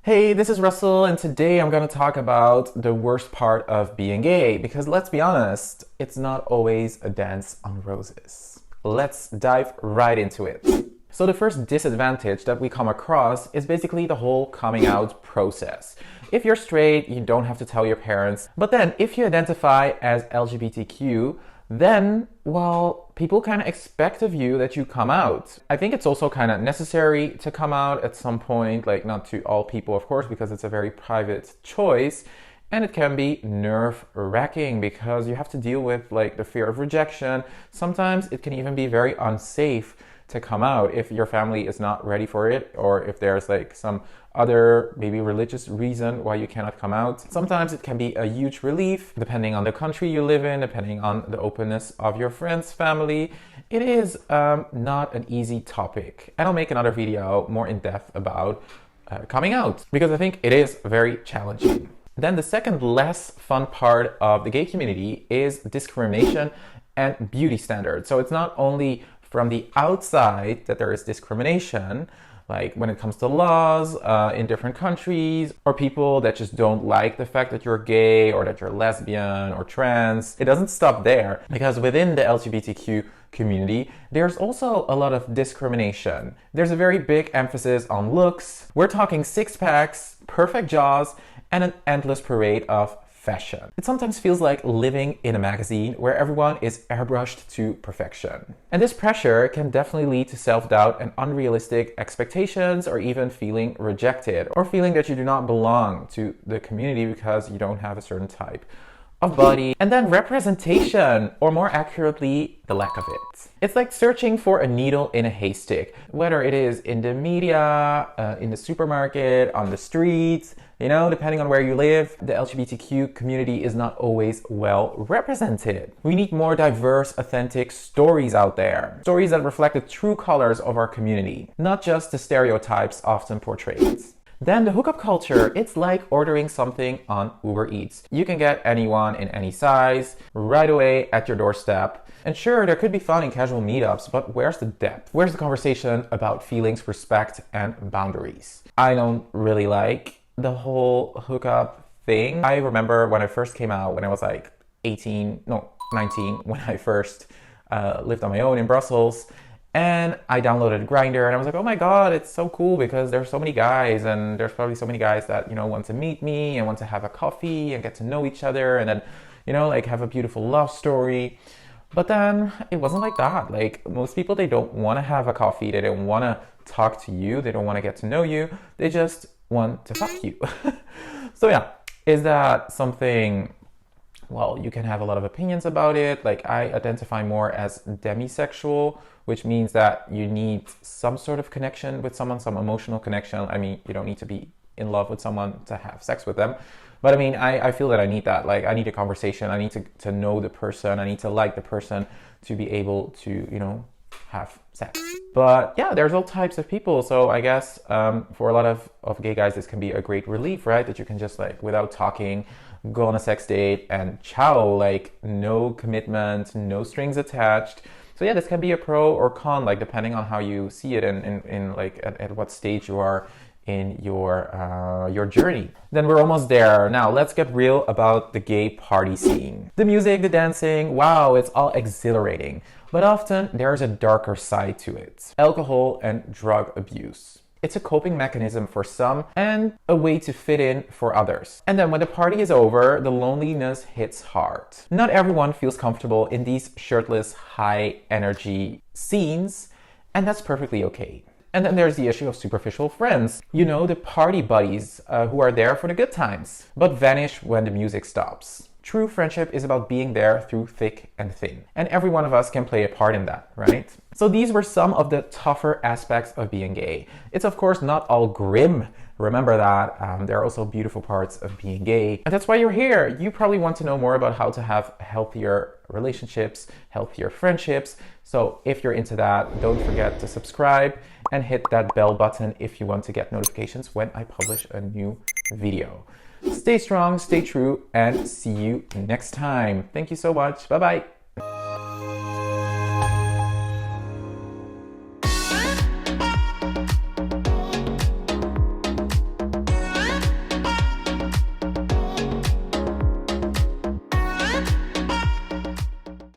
Hey, this is Russell, and today I'm going to talk about the worst part of being gay because let's be honest, it's not always a dance on roses. Let's dive right into it. So, the first disadvantage that we come across is basically the whole coming out process. If you're straight, you don't have to tell your parents, but then if you identify as LGBTQ, then, well, people kind of expect of you that you come out. I think it's also kind of necessary to come out at some point, like not to all people, of course, because it's a very private choice. And it can be nerve-wracking because you have to deal with like the fear of rejection. Sometimes it can even be very unsafe to come out if your family is not ready for it, or if there's like some other maybe religious reason why you cannot come out. Sometimes it can be a huge relief depending on the country you live in, depending on the openness of your friends, family. It is not an easy topic, and I'll make another video more in depth about coming out because I think it is very challenging. Then the second less fun part of the gay community is discrimination and beauty standards. So it's not only from the outside that there is discrimination, like when it comes to laws in different countries, or people that just don't like the fact that you're gay or that you're lesbian or trans. It doesn't stop there, because within the LGBTQ community, there's also a lot of discrimination. There's a very big emphasis on looks. We're talking six packs, perfect jaws, and an endless parade of fashion. It sometimes feels like living in a magazine where everyone is airbrushed to perfection. And this pressure can definitely lead to self-doubt and unrealistic expectations, or even feeling rejected, or feeling that you do not belong to the community because you don't have a certain type of body. And then representation, or more accurately, the lack of it. It's like searching for a needle in a haystack, whether it is in the media, in the supermarket, on the streets. You know, depending on where you live, the LGBTQ community is not always well represented. We need more diverse, authentic stories out there. Stories that reflect the true colors of our community, not just the stereotypes often portrayed. Then the hookup culture, it's like ordering something on Uber Eats. You can get anyone in any size right away at your doorstep. And sure, there could be fun and casual meetups, but where's the depth? Where's the conversation about feelings, respect, and boundaries? I don't really like the whole hookup thing. I remember when I first came out, when I was like 19, when I first lived on my own in Brussels, and I downloaded Grindr, and I was like, oh my god, it's so cool because there's so many guys, and there's probably so many guys that, you know, want to meet me and want to have a coffee and get to know each other, and then, you know, like have a beautiful love story. But then it wasn't like that. Like most people, they don't want to have a coffee, they don't want to talk to you, they don't want to get to know you, they just want to fuck you. So yeah, is that something, well, you can have a lot of opinions about it. Like I identify more as demisexual, which means that you need some sort of connection with someone, some emotional connection. I mean, you don't need to be in love with someone to have sex with them. But I mean, I feel that I need that. Like I need a conversation. I need to know the person. I need to like the person to be able to, you know, have sex. But yeah, there's all types of people. So I guess for a lot of gay guys, this can be a great relief, right? That you can just like, without talking, go on a sex date and ciao, like no commitment, no strings attached. So yeah, this can be a pro or con, like depending on how you see it and in like at what stage you are in your journey. Then we're almost there. Now let's get real about the gay party scene. The music, the dancing, wow, it's all exhilarating. But often there's a darker side to it. Alcohol and drug abuse. It's a coping mechanism for some and a way to fit in for others. And then when the party is over, the loneliness hits hard. Not everyone feels comfortable in these shirtless, high energy scenes, and that's perfectly okay. And then there's the issue of superficial friends. You know, the party buddies who are there for the good times, but vanish when the music stops. True friendship is about being there through thick and thin. And every one of us can play a part in that, right? So these were some of the tougher aspects of being gay. It's of course not all grim. Remember that. There are also beautiful parts of being gay. And that's why you're here. You probably want to know more about how to have healthier relationships, healthier friendships. So if you're into that, don't forget to subscribe and hit that bell button if you want to get notifications when I publish a new video. Stay strong, stay true, and see you next time. Thank you so much. Bye-bye.